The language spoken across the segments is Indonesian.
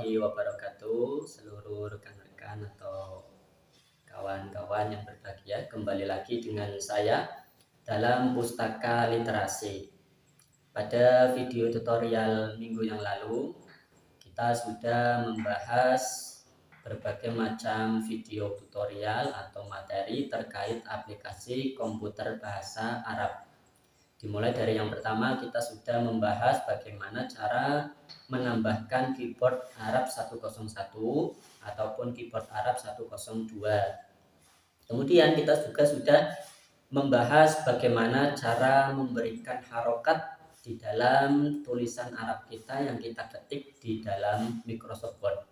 warahmatullahi wabarakatuh, seluruh rekan-rekan atau kawan-kawan yang berbahagia. Kembali lagi dengan saya dalam Pustaka Literasi. Pada video tutorial minggu yang lalu, kita sudah membahas berbagai macam video tutorial atau materi terkait aplikasi komputer bahasa Arab. Dimulai dari yang pertama, kita sudah membahas bagaimana cara menambahkan keyboard Arab 101 ataupun keyboard Arab 102. Kemudian kita juga sudah membahas bagaimana cara memberikan harokat di dalam tulisan Arab kita yang kita ketik di dalam Microsoft Word.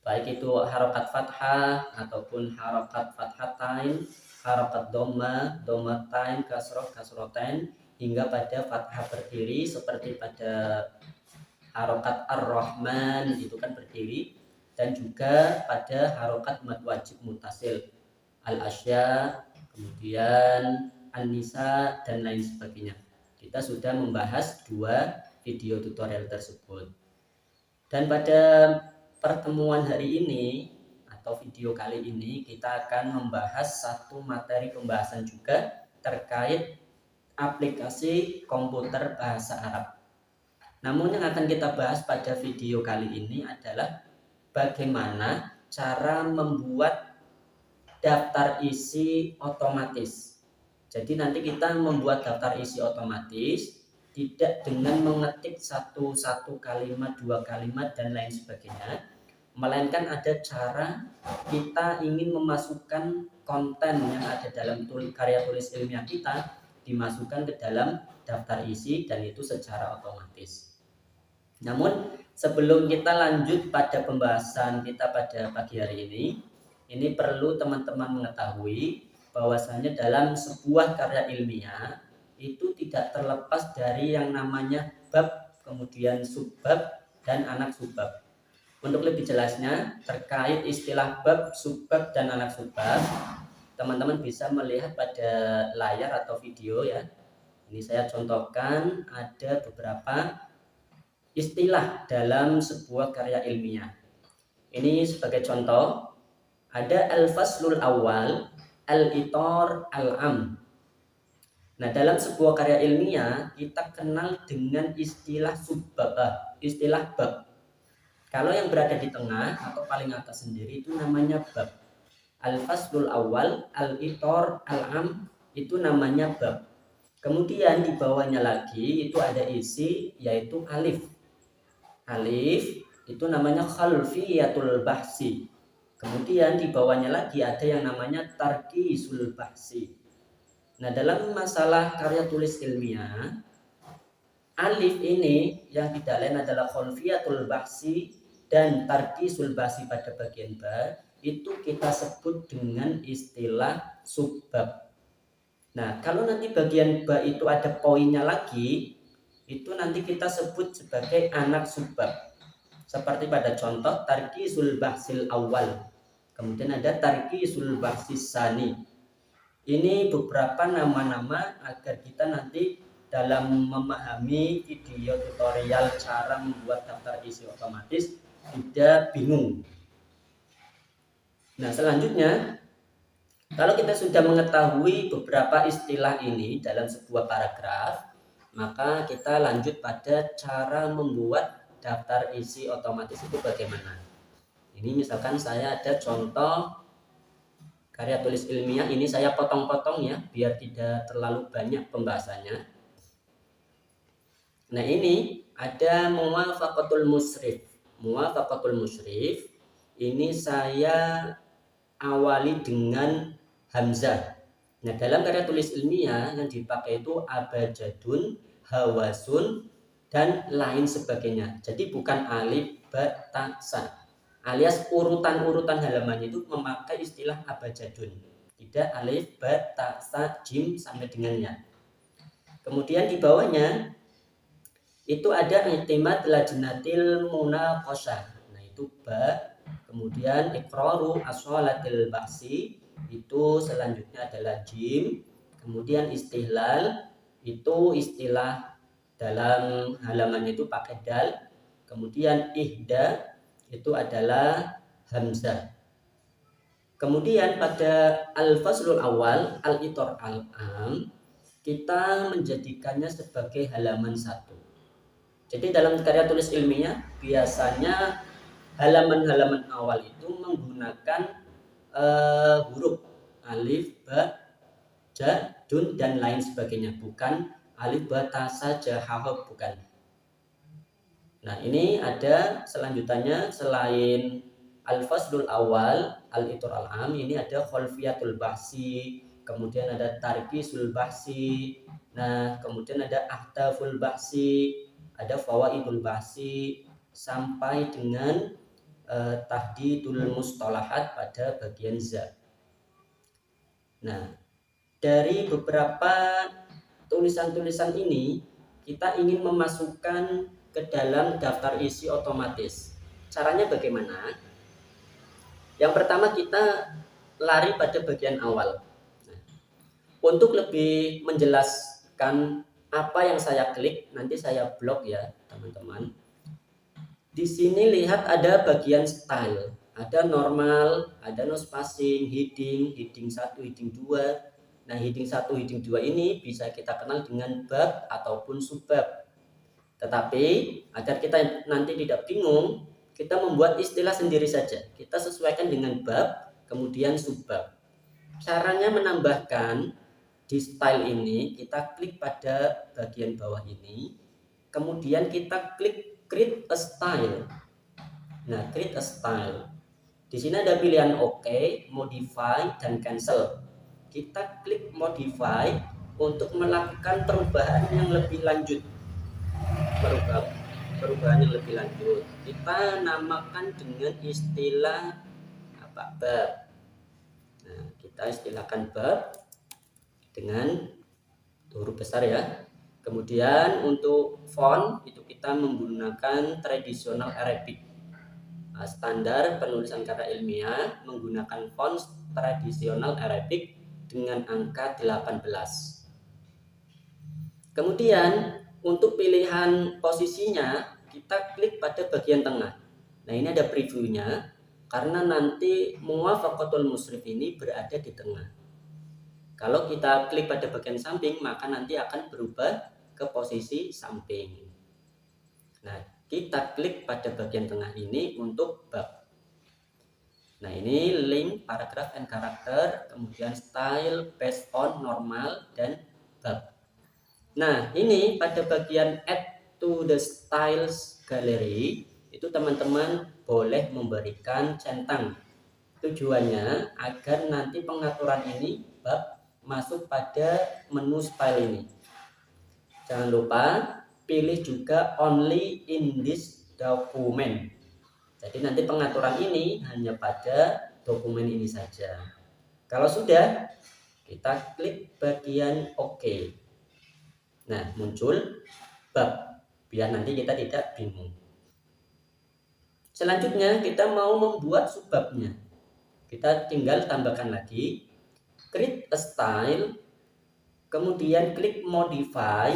Baik itu harokat fathah ataupun harokat fathatain, harokat doma, domatain, kasroh, kasrotain, hingga pada fathah berdiri seperti pada harokat ar-Rahman itu kan berdiri, dan juga pada harokat mad wajib mutasil al-asya, kemudian an-nisa dan lain sebagainya. Kita sudah membahas dua video tutorial tersebut. Dan pada pertemuan hari ini atau video kali ini kita akan membahas satu materi pembahasan juga terkait aplikasi komputer bahasa Arab. Namun yang akan kita bahas pada video kali ini adalah bagaimana cara membuat daftar isi otomatis. Jadi nanti kita membuat daftar isi otomatis tidak dengan mengetik satu kalimat, dua kalimat dan lain sebagainya, melainkan ada cara kita ingin memasukkan konten yang ada dalam karya tulis ilmiah kita dimasukkan ke dalam daftar isi, dan itu secara otomatis. Namun sebelum kita lanjut pada pembahasan kita pada pagi hari ini perlu teman-teman mengetahui bahwasanya dalam sebuah karya ilmiah itu tidak terlepas dari yang namanya bab, kemudian subbab dan anak subbab. Untuk lebih jelasnya terkait istilah bab, subbab dan anak subbab, teman-teman bisa melihat pada layar atau video ya. Ini saya contohkan ada beberapa istilah dalam sebuah karya ilmiah. Ini sebagai contoh, ada al-faslul awal, al-itor, al-am. Nah, dalam sebuah karya ilmiah kita kenal dengan istilah subbab, istilah bab. Kalau yang berada di tengah atau paling atas sendiri itu namanya bab. Al-faslul awal, al-itor, al-am itu namanya bab. Kemudian di bawahnya lagi itu ada isi yaitu alif. Alif itu namanya khalfiyatul bahsi. Kemudian di bawahnya lagi ada yang namanya tarkisul bahsi. Nah, dalam masalah karya tulis ilmiah, alif ini yang tidak lain adalah khalfiyatul bahsi dan tarkisul bahsi pada bagian ba, itu kita sebut dengan istilah subbab. Nah, kalau nanti bagian ba itu ada poinnya lagi, itu nanti kita sebut sebagai anak subbab. Seperti pada contoh tarkisul bahsil awal. Kemudian ada tarkisul bahsis sani. Ini beberapa nama-nama agar kita nanti dalam memahami video tutorial cara membuat daftar isi otomatis tidak bingung. Nah, selanjutnya kalau kita sudah mengetahui beberapa istilah ini dalam sebuah paragraf, maka kita lanjut pada cara membuat daftar isi otomatis itu bagaimana. Ini misalkan saya ada contoh karya tulis ilmiah, ini saya potong-potong ya biar tidak terlalu banyak pembahasannya. Nah, ini ada muwafaqatul musyrif. Muwafaqatul musyrif ini saya awali dengan hamzah. Nah, dalam karya tulis ilmiah yang dipakai itu abjadun, hawasun dan lain sebagainya. Jadi bukan alif, ba, ta, sa. Alias urutan-urutan halamannya itu memakai istilah abjadun. Tidak alif, ba, ta, sa, jim sampai dengan ya. Kemudian di bawahnya itu ada i'timad lajnatil munaqashah. Nah, itu ba. Kemudian iqraru as-shalatil ba'si itu selanjutnya adalah jim. Kemudian istihlal itu istilah dalam halaman itu pakai dal. Kemudian ihda itu adalah hamzah. Kemudian pada al-faslul awal, al-itor al-am, kita menjadikannya sebagai halaman 1. Jadi dalam karya tulis ilmiah biasanya halaman-halaman awal itu menggunakan huruf alif, ba, ja, dun, dan lain sebagainya, bukan alif, ba, ta, sa, ja, ha, ha, bukan. Nah, ini ada selanjutannya selain al-faslul awal, al-itur al-am, ini ada kholfiyatul bahsi, kemudian ada tarkisul bahsi, nah kemudian ada ahtaful bahsi, ada fawaidul bahsi, sampai dengan tahdidul mustalahat pada bagian za. Nah, dari beberapa tulisan-tulisan ini kita ingin memasukkan ke dalam daftar isi otomatis. Caranya bagaimana? Yang pertama kita lari pada bagian awal. Nah, untuk lebih menjelaskan apa yang saya klik, nanti saya blok ya teman-teman. Di sini lihat ada bagian style, ada normal, ada no spacing, heading 1, heading 2. Nah, heading 1, heading 2 ini bisa kita kenal dengan bab ataupun subbab. Tetapi agar kita nanti tidak bingung, kita membuat istilah sendiri saja. Kita sesuaikan dengan bab, kemudian subbab. Caranya menambahkan di style ini, kita klik pada bagian bawah ini, kemudian kita klik create a style. Nah, create a style. Di sini ada pilihan OK, modify, dan cancel. Kita klik modify untuk melakukan perubahan yang lebih lanjut. Perubahan yang lebih lanjut kita namakan dengan istilah apa, bab. Nah, kita istilahkan bab dengan huruf besar ya. Kemudian untuk font itu kita menggunakan tradisional Arabic. Standar penulisan karya ilmiah menggunakan font tradisional Arabic dengan angka 18. Kemudian untuk pilihan posisinya kita klik pada bagian tengah. Nah, ini ada previewnya karena nanti muwafaqatul musrif ini berada di tengah. Kalau kita klik pada bagian samping maka nanti akan berubah ke posisi samping. Nah, kita klik pada bagian tengah ini untuk bab. Nah, ini link, paragraf, and karakter, kemudian style, based on, normal, dan bab. Nah, ini pada bagian add to the styles gallery itu teman-teman boleh memberikan centang. Tujuannya agar nanti pengaturan ini bab masuk pada menu style ini. Jangan lupa pilih juga only in this document. Jadi nanti pengaturan ini hanya pada dokumen ini saja. Kalau sudah, kita klik bagian OK. Nah, muncul bab biar nanti kita tidak bingung. Selanjutnya kita mau membuat subbabnya. Kita tinggal tambahkan lagi create a style, kemudian klik modify,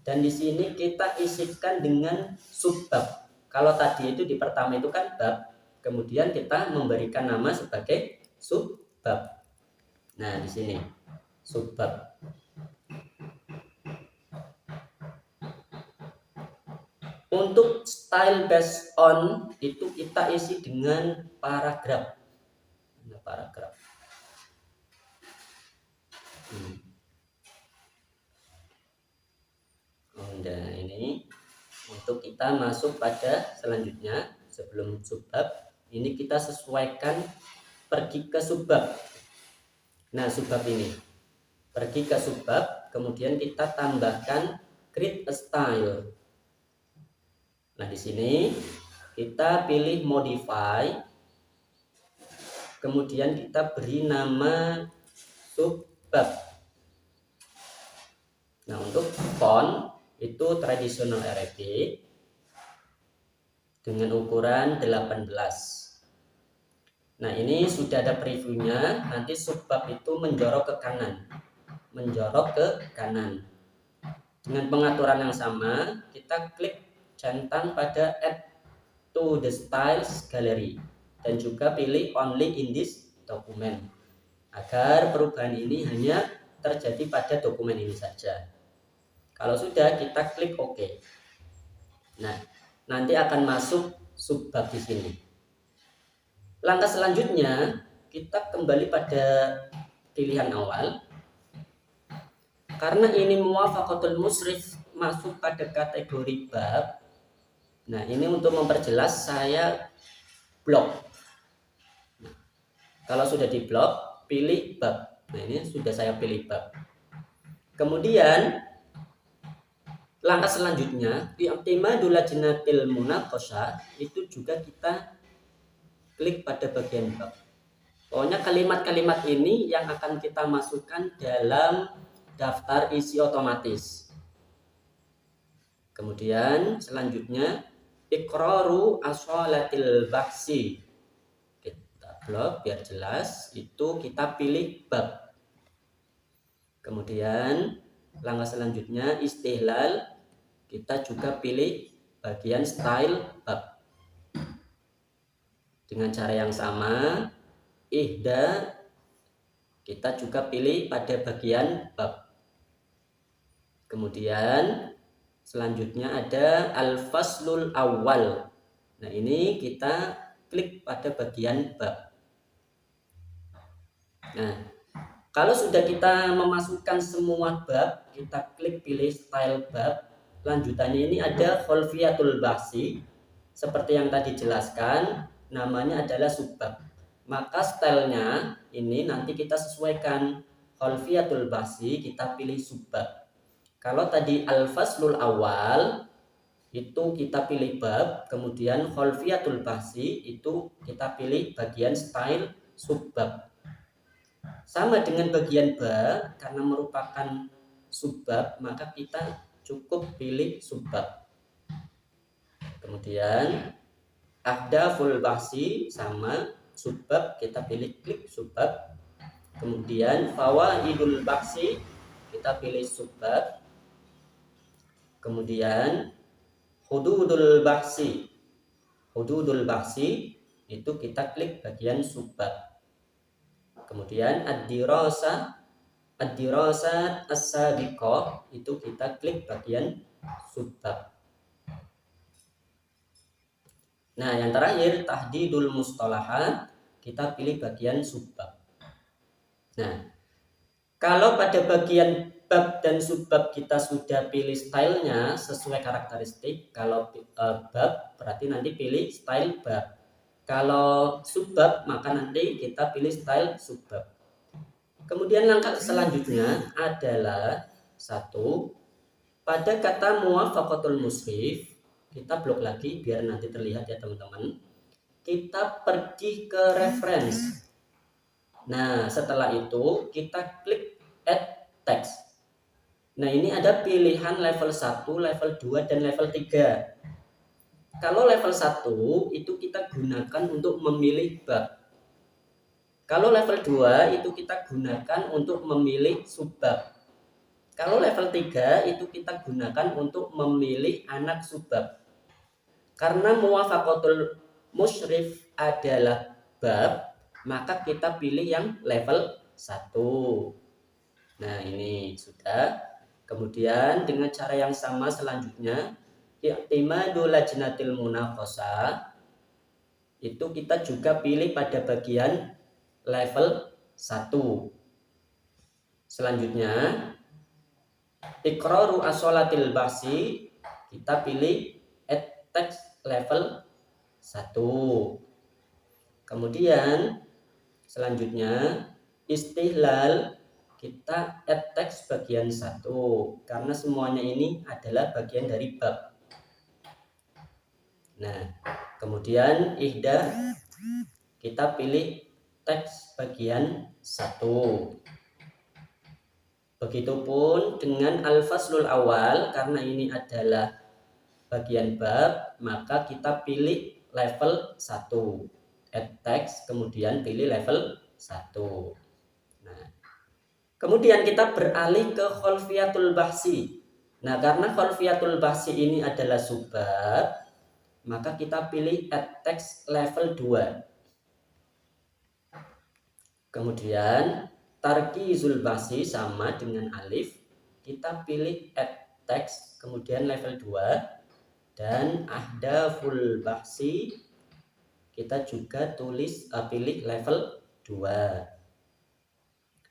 dan di sini kita isikan dengan subbab. Kalau tadi itu di pertama itu kan bab, kemudian kita memberikan nama sebagai subbab. Nah, di sini subbab. Untuk style based on itu kita isi dengan paragraf. Nah, paragraf. Nah, ini untuk kita masuk pada selanjutnya. Sebelum subbab ini kita sesuaikan pergi ke subbab. Nah, subbab ini pergi ke subbab, kemudian kita tambahkan create a style. Nah, di sini kita pilih modify, kemudian kita beri nama subbab. Nah, untuk font itu tradisional Arabic dengan ukuran 18. Nah, ini sudah ada previewnya. Nanti subbab itu menjorok ke kanan, dengan pengaturan yang sama. Kita klik centang pada add to the styles gallery dan juga pilih only in this document agar perubahan ini hanya terjadi pada dokumen ini saja. Kalau sudah, kita klik OK. Nah, nanti akan masuk subbab di sini. Langkah selanjutnya, kita kembali pada pilihan awal. Karena ini muwafaqatul musyrif masuk pada kategori bab. Nah, ini untuk memperjelas saya blok. Nah, kalau sudah di blok, pilih bab. Nah, ini sudah saya pilih bab. Kemudian langkah selanjutnya, i'timadul lajnatil munaqasyah, itu juga kita klik pada bagian bab. Pokoknya kalimat-kalimat ini yang akan kita masukkan dalam daftar isi otomatis. Kemudian selanjutnya iqraru asholatil bahsi. Kita blok biar jelas, itu kita pilih bab. Kemudian langkah selanjutnya istihlal, kita juga pilih bagian style bab. Dengan cara yang sama, ihda kita juga pilih pada bagian bab. Kemudian selanjutnya ada al-faslul awal. Nah, ini kita klik pada bagian bab. Nah, kalau sudah kita memasukkan semua bab, kita klik pilih style bab. Lanjutannya ini ada kholfiyatul bahsi. Seperti yang tadi jelaskan, namanya adalah subbab. Maka stylenya ini nanti kita sesuaikan. Kholfiyatul bahsi kita pilih subbab. Kalau tadi al-faslul awal itu kita pilih bab, kemudian kholfiyatul bahsi itu kita pilih bagian style subbab. Sama dengan bagian ba, karena merupakan subbab, maka kita cukup pilih subbab. Kemudian ahdaful bahsi sama subbab, kita pilih klik subbab. Kemudian fawaidul bahsi kita pilih subbab. Kemudian hududul bahsi. Hududul bahsi itu kita klik bagian subbab. Kemudian ad-dirasat as-sabiqah itu kita klik bagian subbab. Nah, yang terakhir tahdidul mustalahat kita pilih bagian subbab. Nah, kalau pada bagian bab dan subbab kita sudah pilih stylenya sesuai karakteristik. Kalau bab berarti nanti pilih style bab. Kalau subbab maka nanti kita pilih style subbab. Kemudian langkah selanjutnya adalah satu, pada kata muwafaqatul musyrif, kita blok lagi biar nanti terlihat ya teman-teman. Kita pergi ke reference. Nah, setelah itu kita klik add text. Nah, ini ada pilihan level 1, level 2 dan level 3. Kalau level 1 itu kita gunakan untuk memilih bab. Kalau level 2 itu kita gunakan untuk memilih subbab. Kalau level 3 itu kita gunakan untuk memilih anak subbab. Karena muwafaqatul musyrif adalah bab, maka kita pilih yang level 1. Nah, ini sudah. Kemudian dengan cara yang sama selanjutnya i'timadul lajnatil munaqasyah itu kita juga pilih pada bagian level 1. Selanjutnya iqraru asholatil bahsi kita pilih add text level 1. Kemudian selanjutnya istihlal kita add text bagian 1 karena semuanya ini adalah bagian dari bab. Nah, kemudian ihda kita pilih teks bagian 1. Begitupun dengan al-faslul awal, karena ini adalah bagian bab, maka kita pilih level 1. Add text, kemudian pilih level 1. Nah, kemudian kita beralih ke kholfiyatul bahsi. Nah, karena kholfiyatul bahsi ini adalah subbab, maka kita pilih add text level 2. Kemudian tarkizul bahsi sama dengan alif, kita pilih add text kemudian level 2, dan ahdaful bahsi kita juga pilih level 2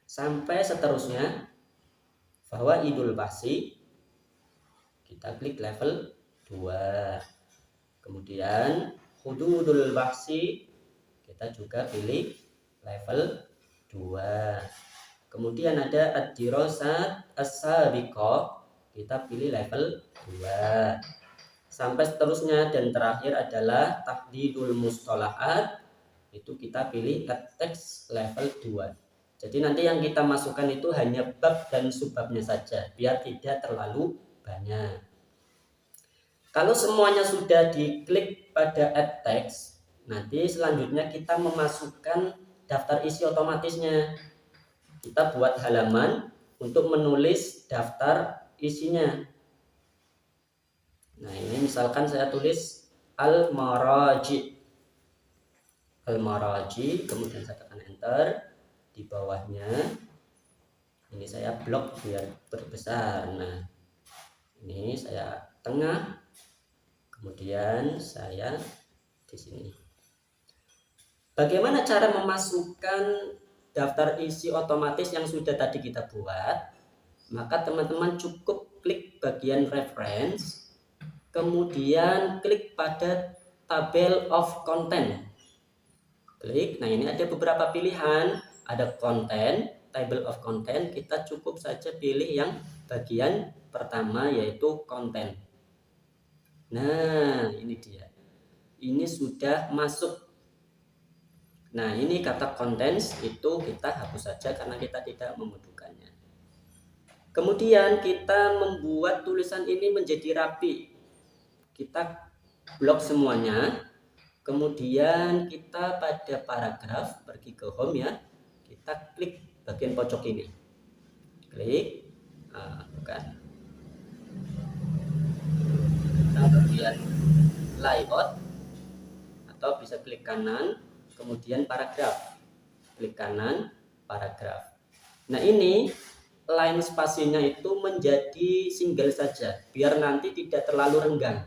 sampai seterusnya. Fawaidul bahsi kita klik level 2. Kemudian hududul bahsi kita juga pilih level 2. Kemudian ada ad-dirasat as-sabiqah, kita pilih level 2 sampai seterusnya. Dan terakhir adalah tahdidul mustalahat, itu kita pilih teks level 2. Jadi nanti yang kita masukkan itu hanya bab dan subbabnya saja, biar tidak terlalu banyak. Kalau semuanya sudah diklik pada add text, nanti selanjutnya kita memasukkan daftar isi otomatisnya. Kita buat halaman untuk menulis daftar isinya. Nah, ini misalkan saya tulis al-maraji. Al-maraji, kemudian saya tekan enter. Di bawahnya ini saya blok biar berbesar. Nah, ini saya tengah, kemudian saya di sini. Bagaimana cara memasukkan daftar isi otomatis yang sudah tadi kita buat? Maka teman-teman cukup klik bagian reference, kemudian klik pada tabel of content. Klik, nah ini ada beberapa pilihan, ada konten, table of content. Kita cukup saja pilih yang bagian pertama, yaitu konten. Nah, ini dia, ini sudah masuk. Nah, ini kata contents itu kita hapus saja karena kita tidak membutuhkannya. Kemudian kita membuat tulisan ini menjadi rapi. Kita blok semuanya. Kemudian kita pada paragraf, pergi ke home ya. Kita klik bagian pojok ini. Klik. Bukan. Kita bagian layout atau bisa klik kanan, kemudian paragraf. Klik kanan, paragraf. Nah, ini line spasinya itu menjadi single saja, biar nanti tidak terlalu renggang.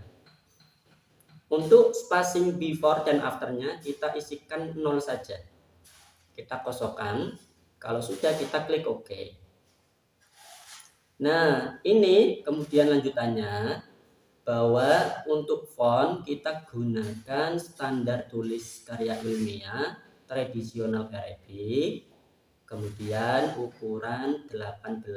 Untuk spacing before dan afternya kita isikan 0 saja. Kita kosongkan. Kalau sudah kita klik OK. Nah, ini kemudian lanjutannya, bahwa untuk font kita gunakan standar tulis karya ilmiah tradisional Arabic, kemudian ukuran 18.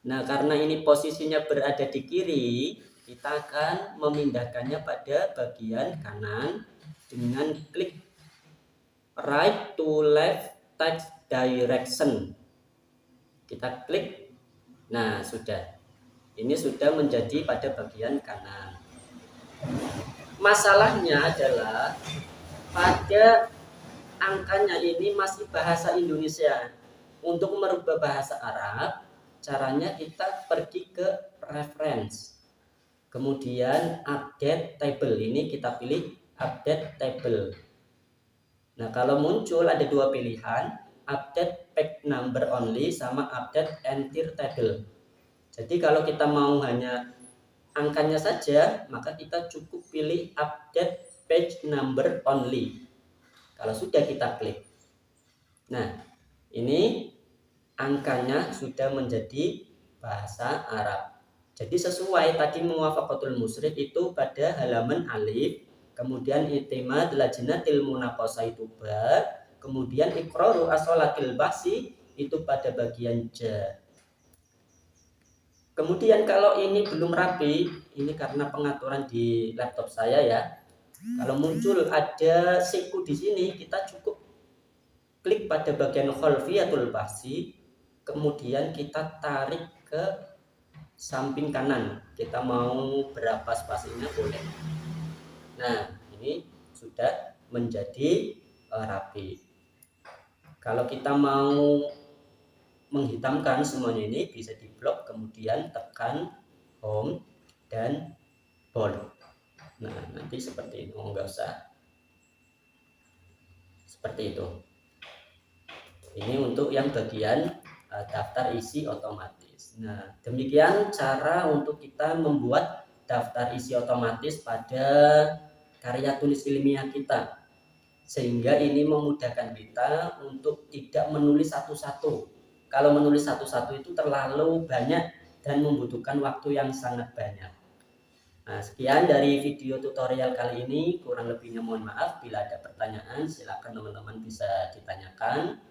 Nah, karena ini posisinya berada di kiri, kita akan memindahkannya pada bagian kanan dengan klik right to left text direction. Kita klik. Nah, sudah. Ini sudah menjadi pada bagian kanan. Masalahnya adalah pada angkanya ini masih bahasa Indonesia. Untuk merubah bahasa Arab, caranya kita pergi ke reference. Kemudian update table, ini kita pilih update table. Nah, kalau muncul ada dua pilihan, update page number only sama update entire table. Jadi kalau kita mau hanya angkanya saja, maka kita cukup pilih update page number only. Kalau sudah kita klik. Nah, ini angkanya sudah menjadi bahasa Arab. Jadi sesuai tadi muwafaqatul musyrik itu pada halaman alif, kemudian itimad lajnatil munaqasah itu ba, kemudian iqraru as-shalatil bahsi itu pada bagian ja. Kemudian kalau ini belum rapi, ini karena pengaturan di laptop saya ya. Kalau muncul ada siku di sini, kita cukup klik pada bagian khalfiyatul bahsi, kemudian kita tarik ke samping kanan. Kita mau berapa spasinya boleh. Nah, ini sudah menjadi rapi. Kalau kita mau menghitamkan semuanya ini bisa diblok, kemudian tekan home dan bold. Nah, nanti seperti itu, enggak usah seperti itu. Ini untuk yang bagian daftar isi otomatis. Nah, demikian cara untuk kita membuat daftar isi otomatis pada karya tulis ilmiah kita, sehingga ini memudahkan kita untuk tidak menulis satu-satu. Kalau menulis satu-satu itu terlalu banyak dan membutuhkan waktu yang sangat banyak. Nah, sekian dari video tutorial kali ini, kurang lebihnya mohon maaf. Bila ada pertanyaan silakan teman-teman bisa ditanyakan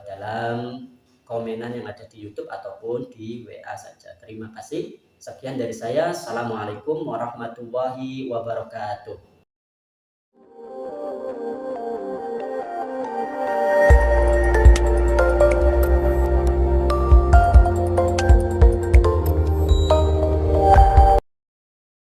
dalam komenan yang ada di YouTube ataupun di WA saja. Terima kasih. Sekian dari saya. Assalamualaikum warahmatullahi wabarakatuh.